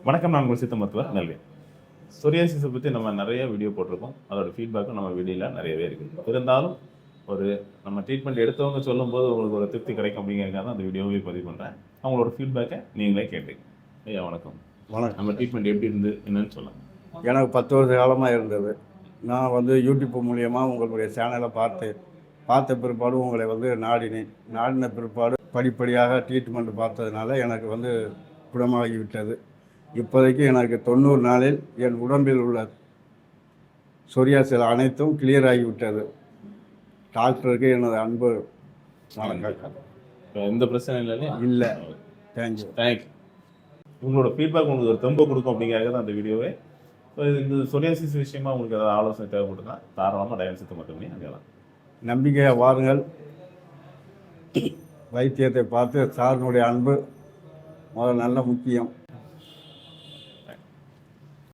வணக்கம், நான் உங்கள் சித்த மருத்துவர் நல்வேன். சொரியாசிஸை பற்றி நம்ம நிறைய வீடியோ போட்டிருக்கோம். அதோட ஃபீட்பேக்கும் நம்ம வீடியோவில் நிறையவே இருக்குது. இருந்தாலும் ஒரு நம்ம ட்ரீட்மெண்ட் எடுத்தவங்க சொல்லும்போது உங்களுக்கு ஒரு திருப்தி கிடைக்கும் அப்படிங்கிறதுக்காக தான் அந்த வீடியோவே பதிவு பண்ணுறேன். அவங்களோட ஃபீட்பேக்கை நீங்களே கேட்டீங்க. ஐயா வணக்கம். வணக்கம். நம்ம ட்ரீட்மெண்ட் எப்படி இருந்து என்னன்னு சொல்லலாம். எனக்கு 10 வருஷ காலமாக இருந்தது. நான் யூடியூப் மூலியமாக உங்களுடைய சேனலை பார்த்த பிற்பாடு உங்களை நாடினேன். நாடின பிற்பாடு படிப்படியாக ட்ரீட்மெண்ட் பார்த்ததுனால எனக்கு குணமாகிவிட்டது. இப்போதைக்கு எனக்கு 90 நாளில் என் உடம்பில் உள்ள சொரியாசிஸ் அனைத்தும் கிளியர் ஆகிவிட்டது. டாக்டருக்கு எனது அன்பு வணக்கம். எந்த பிரச்சனை இல்லையா? இல்லை. தேங்க்யூ. உங்களோட ஃபீட்பேக் உங்களுக்கு ஒரு தெம்பு கொடுக்கும் அப்படிங்கிறத தான் அந்த வீடியோவே. இந்த சொரியாசிஸ் விஷயமா உங்களுக்கு ஏதாவது ஆலோசனை தேவைப்படுதுன்னா தாராளமாக டயல் சித்த மட்டுமே அங்கேலாம் நம்பிக்கையாக வாருங்கள். வைத்தியத்தை பார்த்து சாரினுடைய அன்பு முதல்ல நல்ல முக்கியம்.